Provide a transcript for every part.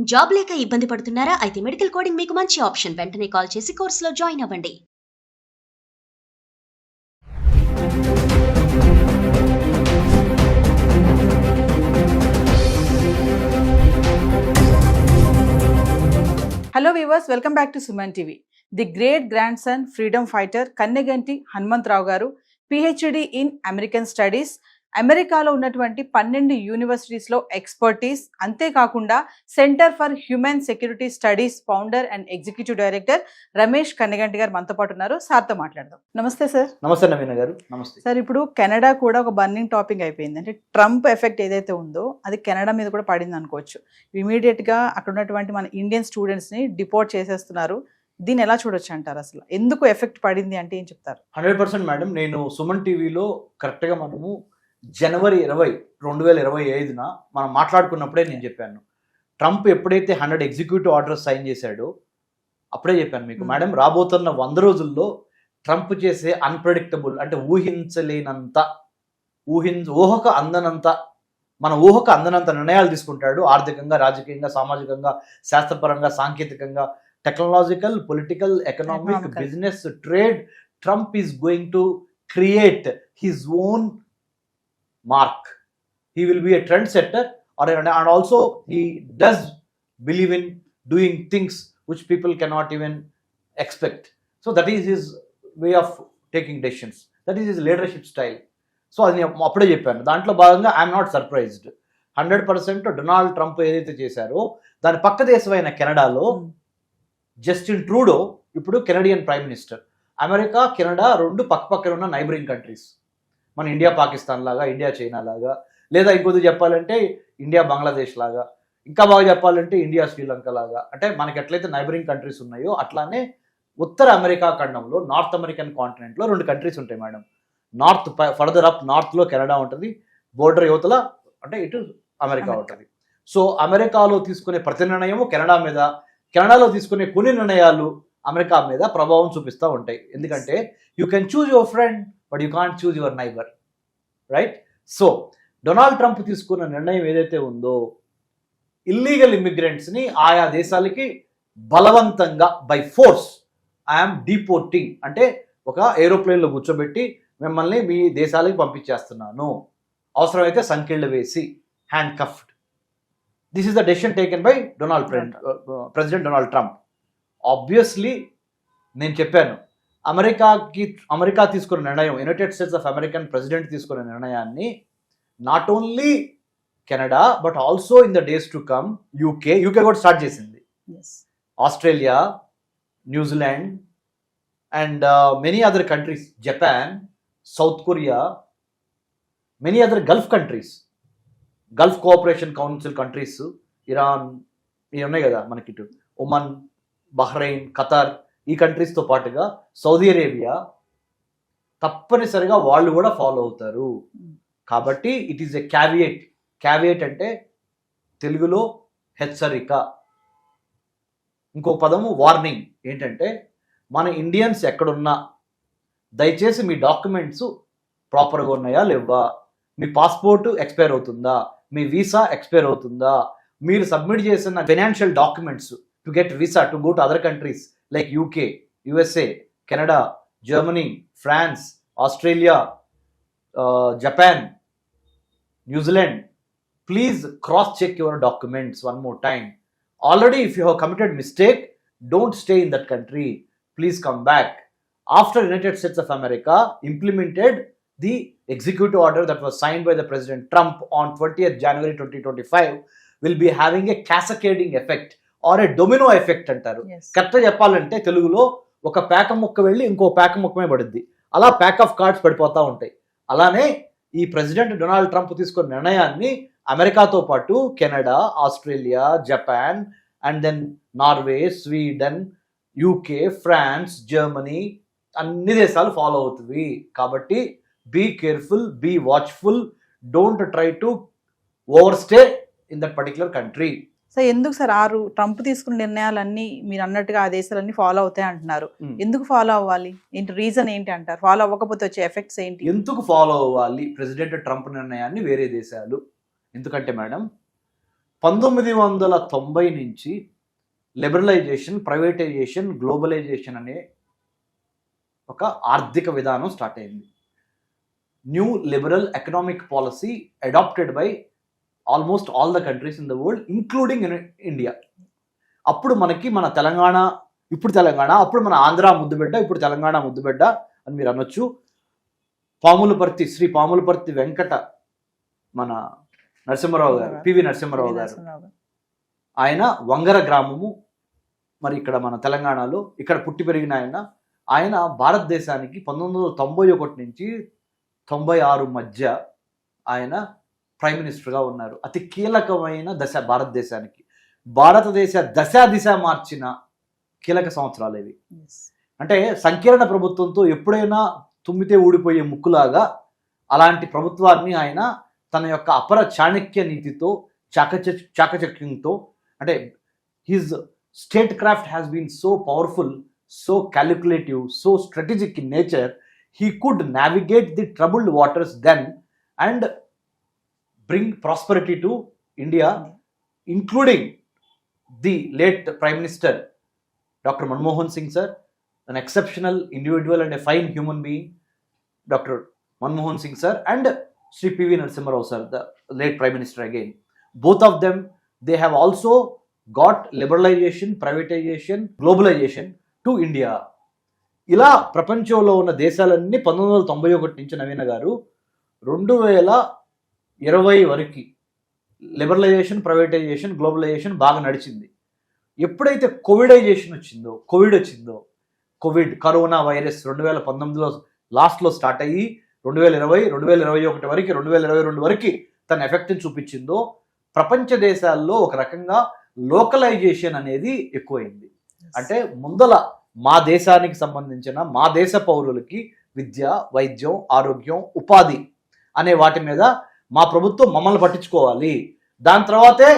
Job లేక ఇబ్బంది పడుతున్నారా? అయితే మెడికల్ కోడింగ్ మీకు మంచి ఆప్షన్. వెంటనే కాల్ చేసి కోర్సులో జాయిన్ అవ్వండి. Hello viewers, welcome back to Suman TV. The great grandson freedom fighter Kanneganti Hanumantrao garu PhD in American Studies, అమెరికాలో ఉన్నటువంటి 12 యూనివర్సిటీస్లో ఎక్స్పర్టీస్, అంతేకాకుండా centre for human security studies founder and executive director Ramesh Kanneganti గారు మనతో పాటు ఉన్నారు. సార్తో మాట్లాడదాం. నమస్తే సార్. నమస్తే నవీన గారు. నమస్తే సార్. ఇప్పుడు కెనడా కూడా ఒక బర్నింగ్ టాపిక్ అయిపోయింది. అంటే ట్రంప్ ఎఫెక్ట్ ఏదైతే ఉందో అది కెనడా మీద కూడా పడింది అనుకోవచ్చు. ఇమీడియట్గా అక్కడ ఉన్నటువంటి మన ఇండియన్ స్టూడెంట్స్ని డిపోర్ట్ చేసేస్తున్నారు. దీన్ని ఎలా చూడొచ్చు అంటారు? అసలు ఎందుకు ఎఫెక్ట్ పడింది అంటే ఏం చెప్తారు? 100% మేడం. నేను సుమన్ టీవీలో కరెక్ట్గా మనము జనవరి 20, 2025 మనం మాట్లాడుకున్నప్పుడే నేను చెప్పాను, ట్రంప్ ఎప్పుడైతే 100 ఎగ్జిక్యూటివ్ ఆర్డర్స్ సైన్ చేశాడో అప్పుడే చెప్పాను మీకు, మేడం రాబోతున్న 100 రోజుల్లో ట్రంప్ చేసే అన్ప్రెడిక్టబుల్, అంటే ఊహించలేనంత, ఊహకు అందనంత, మన ఊహకు అందనంత నిర్ణయాలు తీసుకుంటాడు. ఆర్థికంగా, రాజకీయంగా, సామాజికంగా, శాస్త్రపరంగా, సాంకేతికంగా, technological, political, economic, business, trade. Trump is going to create his own mark. He will be a trendsetter, and also he does believe in doing things which people cannot even expect. So that is his way of taking decisions. That is his leadership style. So అది అప్పుడే చెప్పాను. దాంట్లో భాగంగా I'm not surprised. 100% Donald Trump ఏదైతే చేశారో దాని పక్క దేశమైన కెనడాలో జస్టిన్ ట్రూడో ఇప్పుడు Canadian prime minister. America, Canada రెండు పక్కపక్కన ఉన్న నైబరింగ్ కంట్రీస్. మన ఇండియా పాకిస్తాన్ లాగా, ఇండియా చైనా లాగా, లేదా ఇంకొద్ది చెప్పాలంటే ఇండియా బంగ్లాదేశ్ లాగా, ఇంకా బాగా చెప్పాలంటే ఇండియా శ్రీలంక లాగా. అంటే మనకి ఎట్లయితే నైబరింగ్ కంట్రీస్ ఉన్నాయో అట్లానే ఉత్తర అమెరికా ఖండంలో, నార్త్ అమెరికన్ కాంటినెంట్లో 2 కంట్రీస్ ఉంటాయి మేడం. నార్త్, ఫర్దర్ అప్ నార్త్లో కెనడా ఉంటుంది, బోర్డర్ యువతల అంటే ఇటు అమెరికా ఉంటుంది. సో అమెరికాలో తీసుకునే ప్రతి నిర్ణయము కెనడా మీద, కెనడాలో తీసుకునే కొన్ని నిర్ణయాలు అమెరికా మీద ప్రభావం చూపిస్తూ ఉంటాయి. ఎందుకంటే you can choose your friend but you can't choose your neighbour, right? So Donald Trump తీసుకున్న నిర్ణయం ఏదైతే ఉందో, ఇల్లీగల్ ఇమిగ్రెంట్స్ని ఆయా దేశాలకి బలవంతంగా బై ఫోర్స్ ఐఎమ్ డిపోర్టింగ్, అంటే ఒక ఏరోప్లేన్లో కూర్చోబెట్టి మిమ్మల్ని మీ దేశాలకి పంపించేస్తున్నాను, అవసరమైతే సంకెళ్ళు వేసి, handcuffed. This is the decision taken by president Donald Trump. Obviously నేను చెప్పాను, అమెరికా తీసుకున్న నిర్ణయం, United States of American president తీసుకున్న నిర్ణయాన్ని not only Canada but also in the days to come UK కూడా స్టార్ట్ చేసింది, Australia, New Zealand and many other countries, Japan, South Korea, many other Gulf countries, Gulf cooperation council countries, Iran, ఇవి ఉన్నాయి కదా మనకి, ఇటు Oman, Bahrain, Qatar, ఈ కంట్రీస్తో పాటుగా Saudi Arabia తప్పనిసరిగా వాళ్ళు కూడా ఫాలో అవుతారు. కాబట్టి ఇట్ ఈస్ ఎ క్యావియేట్ అంటే తెలుగులో హెచ్చరిక. ఇంకో పదము వార్నింగ్. ఏంటంటే మన ఇండియన్స్ ఎక్కడున్నా దయచేసి మీ డాక్యుమెంట్స్ ప్రాపర్గా ఉన్నాయా లేవా, మీ పాస్పోర్ట్ ఎక్స్పైర్ అవుతుందా, మీ వీసా ఎక్స్పైర్ అవుతుందా, మీరు సబ్మిట్ చేసిన financial documents to get visa to go to other countries like UK, USA, Canada, Germany, France, Australia, Japan, New Zealand, please cross-check your documents one more time. Already if you have committed mistake, don't stay in that country. Please come back. After United States of America implemented the executive order that was signed by the President Trump on 20th January 2025, will be having a cascading effect or a domino effect అంటారు. కరెక్ట్గా చెప్పాలంటే తెలుగులో ఒక పేక ముక్క వెళ్ళి ఇంకో పేక ముక్కమే పడుద్ది, అలా ప్యాక్ ఆఫ్ కార్డ్స్ పడిపోతూ ఉంటాయి. అలానే ఈ ప్రెసిడెంట్ డొనాల్డ్ ట్రంప్ తీసుకున్న నిర్ణయాన్ని అమెరికాతో పాటు Canada, Australia, Japan and then Norway, Sweden, UK, France, Germany అన్ని దేశాలు ఫాలో అవుతుంది. కాబట్టి be careful, be watchful, don't try to overstay in that particular country. So ఎందుకు సార్ ట్రంప్ తీసుకున్న నిర్ణయాలన్నీ మీరు అన్నట్టుగా ఆ దేశాలన్నీ ఫాలో అవుతాయి అంటున్నారు? ఎందుకు ఫాలో అవ్వాలి? ఏంటి రీజన్ ఏంటి అంటారు? ఫాలో అవ్వకపోతే వచ్చే ఎఫెక్ట్స్ ఏంటి? ఎందుకు ఫాలో అవ్వాలి ప్రెసిడెంట్ ట్రంప్ నిర్ణయాన్ని వేరే దేశాలు? ఎందుకంటే మేడం, 1990 నుంచి లిబరలైజేషన్, ప్రైవేటైజేషన్, గ్లోబలైజేషన్ అనే ఒక ఆర్థిక విధానం స్టార్ట్ అయింది. New liberal economic policy adopted by almost all the countries in the world including India. అప్పుడు మనకి మన తెలంగాణ, ఇప్పుడు తెలంగాణ, అప్పుడు మన ఆంధ్ర ముద్దుబిడ్డ, ఇప్పుడు తెలంగాణ ముద్దుబిడ్డ అని మీరు అనొచ్చు. పాములపర్తి, శ్రీ పాములపర్తి వెంకట మన నరసింహారావు గారు, పివి నరసింహారావు గారు, ఆయన వంగర గ్రామము, మరి ఇక్కడ మన తెలంగాణలో ఇక్కడ పుట్టి పెరిగిన ఆయన భారతదేశానికి 1991 నుంచి 96 మధ్య ఆయన ప్రైమ్ మినిస్టర్గా ఉన్నారు. అతి కీలకమైన దశ భారతదేశానికి, భారతదేశ దిశ మార్చిన కీలక సంవత్సరాలు ఇవి. అంటే సంకీర్ణ ప్రభుత్వంతో ఎప్పుడైనా తుమ్మితే ఊడిపోయే ముక్కులాగా అలాంటి ప్రభుత్వాన్ని ఆయన తన యొక్క అపర చాణక్య నీతితో, చాకచక్యంతో, అంటే his state craft has been so powerful, so calculative, so strategic in nature, he could navigate the troubled waters then and bring prosperity to India, including the late Prime Minister Dr. Manmohan Singh sir, an exceptional individual and a fine human being, Dr. Manmohan Singh sir, and Sri P.V. Narasimha Rao sir, the late Prime Minister again. Both of them, they have also got liberalization, privatization, globalization to India. ఇలా ప్రపంచంలో ఉన్న దేశాలన్నీ 1991 నుంచి నవీన గారు 2020 వరకు liberalisation, privatisation, globalisation బాగా నడిచింది. ఎప్పుడైతే కోవిడ్ వచ్చిందో, కరోనా వైరస్ 2019లో లాస్ట్లో స్టార్ట్ అయ్యి 2020, 2021 వరకు, 2022 వరకు తన ఎఫెక్ట్ని చూపించిందో, ప్రపంచ దేశాల్లో ఒక రకంగా లోకలైజేషన్ అనేది ఎక్కువైంది. అంటే ముందల మా దేశానికి సంబంధించిన, మా దేశ పౌరులకి విద్య, వైద్యం, ఆరోగ్యం, ఉపాధి అనే వాటి మీద మా ప్రభుత్వం మమ్మల్ని పట్టించుకోవాలి. దాని తర్వాతే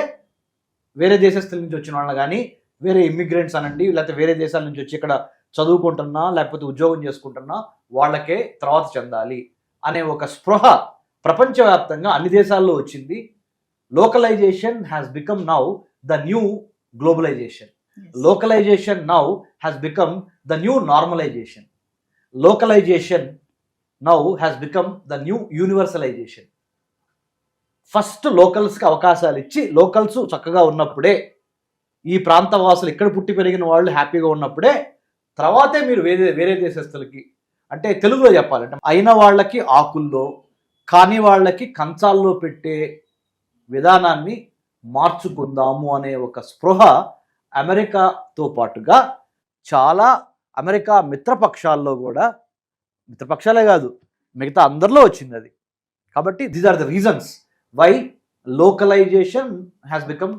వేరే దేశస్తుల నుంచి వచ్చిన వాళ్ళని కానీ, వేరే ఇమ్మిగ్రెంట్స్ అనండి, లేకపోతే వేరే దేశాల నుంచి వచ్చి ఇక్కడ చదువుకుంటున్నా లేకపోతే ఉద్యోగం చేసుకుంటున్నా వాళ్ళకే తర్వాత చెందాలి అనే ఒక స్పృహ ప్రపంచవ్యాప్తంగా అన్ని దేశాల్లో వచ్చింది. Localization has become now the new globalization. Localization now has become the new normalization. Localization now has become the new universalization. First లోకల్స్కి అవకాశాలు ఇచ్చి, లోకల్స్ చక్కగా ఉన్నప్పుడే, ఈ ప్రాంత వాసులు ఇక్కడ పుట్టి పెరిగిన వాళ్ళు హ్యాపీగా ఉన్నప్పుడే తర్వాతే మీరు వేరే దేశస్తులకి, అంటే తెలుగులో చెప్పాలంటే అయిన వాళ్ళకి ఆకుల్లో, కాని వాళ్ళకి కంచాల్లో పెట్టే విధానాన్ని మార్చుకుందాము అనే ఒక స్పృహ అమెరికాతో పాటుగా చాలా అమెరికా మిత్రపక్షాల్లో కూడా, మిత్రపక్షాలే కాదు మిగతా అందరిలో వచ్చింది అది. కాబట్టి these are the reasons why localization has become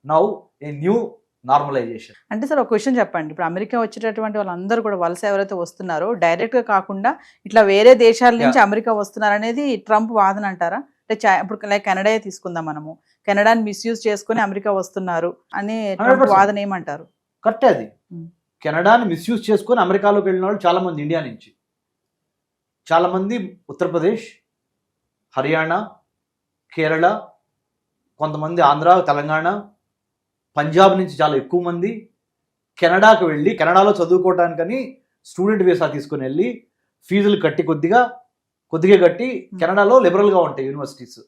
now a new normalization. అంటే సార్ ఒక క్వశ్చన్ చెప్పండి, ఇప్పుడు అమెరికా వచ్చేటటువంటి వాళ్ళందరూ కూడా వలస ఎవరైతే వస్తున్నారో డైరెక్ట్గా కాకుండా ఇట్లా వేరే దేశాల నుంచి అమెరికా వస్తున్నారు అనేది ట్రంప్ వాదన అంటారా? అంటే ఇప్పుడు లైక్ కెనడా తీసుకుందాం, మనము కెనడాని మిస్యూజ్ చేసుకుని అమెరికా వస్తున్నారు అనే వాదన ఏమంటారు? కరెక్టే అది. కెనడాని మిస్యూజ్ చేసుకుని అమెరికాలోకి వెళ్ళిన వాళ్ళు చాలా మంది ఇండియా నుంచి, చాలా మంది ఉత్తరప్రదేశ్, హర్యానా, కేరళ, కొంతమంది ఆంధ్ర, తెలంగాణ, పంజాబ్ నుంచి చాలా ఎక్కువ మంది కెనడాకు వెళ్ళి కెనడాలో చదువుకోవటానికని స్టూడెంట్ వీసా తీసుకుని వెళ్ళి ఫీజులు కట్టి కొద్దిగా కట్టి కెనడాలో లిబరల్గా ఉంటాయి యూనివర్సిటీస్,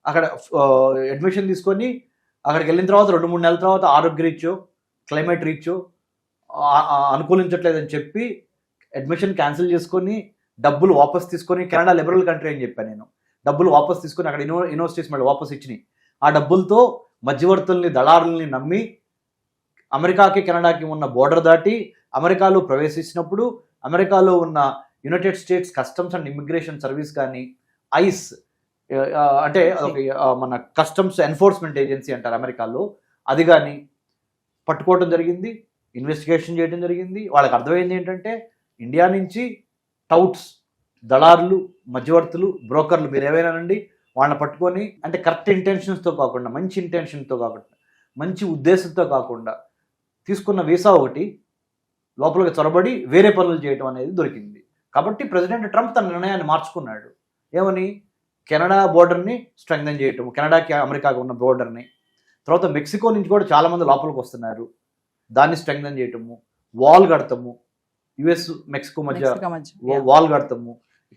అక్కడ అడ్మిషన్ తీసుకొని అక్కడికి వెళ్ళిన తర్వాత 2-3 నెలల తర్వాత ఆరోగ్య రీచో, క్లైమేట్ రీచో అనుకూలించట్లేదని చెప్పి అడ్మిషన్ క్యాన్సిల్ చేసుకొని డబ్బులు వాపస్ తీసుకొని, కెనడా లిబరల్ కంట్రీ అని చెప్పాను నేను, డబ్బులు వాపస్ తీసుకొని అక్కడ యూనివర్సిటీస్ మళ్ళీ వాపస్ ఇచ్చినాయి. ఆ డబ్బులతో మధ్యవర్తుల్ని, దళారుల్ని నమ్మి అమెరికాకి కెనడాకి ఉన్న బోర్డర్ దాటి అమెరికాలో ప్రవేశించినప్పుడు అమెరికాలో ఉన్న United states customs and immigration service కానీ, ఐస్ అంటే మన కస్టమ్స్ ఎన్ఫోర్స్మెంట్ ఏజెన్సీ అంటారు అమెరికాలో, అది కానీ పట్టుకోవడం జరిగింది, ఇన్వెస్టిగేషన్ చేయడం జరిగింది. వాళ్ళకి అర్థమైంది ఏంటంటే ఇండియా నుంచి టౌట్స్, దళారులు, మధ్యవర్తులు, బ్రోకర్లు, మీరు ఏవైనానండి, వాళ్ళని పట్టుకొని, అంటే కరెక్ట్ ఇంటెన్షన్స్తో కాకుండా, మంచి ఇంటెన్షన్తో కాకుండా, మంచి ఉద్దేశంతో కాకుండా తీసుకున్న వీసా ఒకటి లోపలికి చొరబడి వేరే పనులు చేయడం అనేది దొరికింది. కాబట్టి ప్రెసిడెంట్ ట్రంప్ తన నిర్ణయాన్ని మార్చుకున్నాడు. ఏమని? కెనడా బోర్డర్ని స్ట్రెంగ్థెన్ చేయటం, కెనడాకి అమెరికాకి ఉన్న బోర్డర్ని, తర్వాత మెక్సికో నుంచి కూడా చాలా మంది లోపలికి వస్తున్నారు, దాన్ని స్ట్రెంగ్థన్ చేయటము, వాల్ కడతాము, యుఎస్ మెక్సికో మధ్య మెక్సికో మధ్య. వాల్ కడతాము.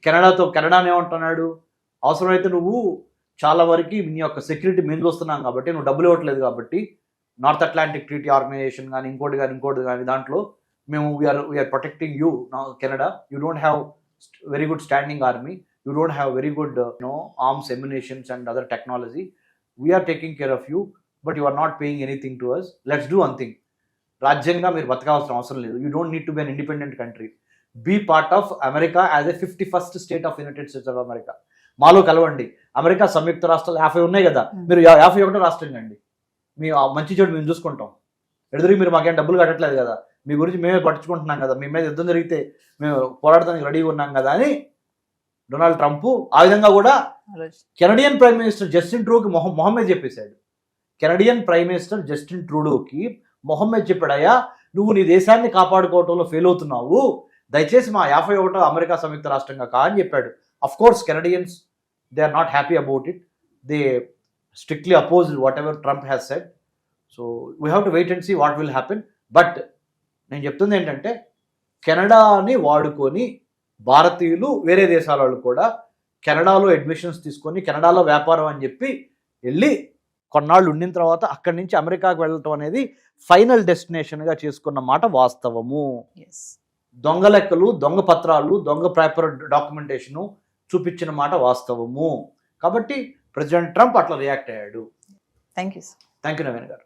కెనడాని ఏమంటున్నాడు, అవసరమైతే నువ్వు చాలా వరకు నీ యొక్క సెక్యూరిటీ మేము చూస్తున్నాం కాబట్టి, నువ్వు డబ్బులు ఇవ్వట్లేదు కాబట్టి, నార్త్ అట్లాంటిక్ ట్రీటీ ఆర్గనైజేషన్ కానీ ఇంకోటి కానీ దాంట్లో మేము we're protecting you Canada. You don't have very good standing army, you don't have very good arms ammunitions and other technology. We're taking care of you, but you are not paying anything to us. Let's do one thing. రాజ్యంగా మీరు బతకాల్సిన అవసరం లేదు. You don't need to be an independent country. Be part of America as a 51st state of United States of America. మాలో కలవండి. America సంయుక్త రాష్ట్రాలు 50 ఉన్నాయి కదా, మీరు 51వ రాష్ట్రం అండి. మీ మంచి చెడు మేము చూసుకుంటాం. ఎదురు మీరు మాకేం డబ్బులు కట్టట్లేదు కదా, మీ గురించి మేమే పట్టించుకుంటున్నాం కదా, మీ మీద యుద్ధం జరిగితే మేము పోరాడడానికి రెడీగా ఉన్నాం కదా అని డొనాల్డ్ ట్రంప్ ఆ విధంగా కూడా కెనడియన్ ప్రైమ్ మినిస్టర్ జస్టిన్ ట్రూడోకి మొహమ్మద్ చెప్పేశాడు. కెనడియన్ ప్రైమ్ మినిస్టర్ జస్టిన్ ట్రూడోకి మొహమ్మద్ చెప్పాడయ్యా, నువ్వు నీ దేశాన్ని కాపాడుకోవటంలో ఫెయిల్ అవుతున్నావు, దయచేసి మా 51వ అమెరికా సంయుక్త రాష్ట్రంగా కా అని చెప్పాడు. Of course Canadians they are not happy about it. They strictly oppose whatever Trump has said. So we have to wait and see what will happen. But నేను చెప్తుంది ఏంటంటే, కెనడాని వాడుకొని భారతీయులు వేరే దేశాల వాళ్ళు కూడా కెనడాలో అడ్మిషన్స్ తీసుకొని కెనడాలో వ్యాపారం అని చెప్పి వెళ్ళి కొన్నాళ్ళు ఉండిన తర్వాత అక్కడి నుంచి అమెరికాకు వెళ్ళటం అనేది ఫైనల్ డెస్టినేషన్గా చేసుకున్న మాట వాస్తవము. దొంగ లెక్కలు, దొంగ పత్రాలు, దొంగ పేపర్ డాక్యుమెంటేషను చూపించిన మాట వాస్తవము. కాబట్టి ప్రెసిడెంట్ ట్రంప్ అట్లా రియాక్ట్ అయ్యాడు. Thank you thank you Naveen గారు.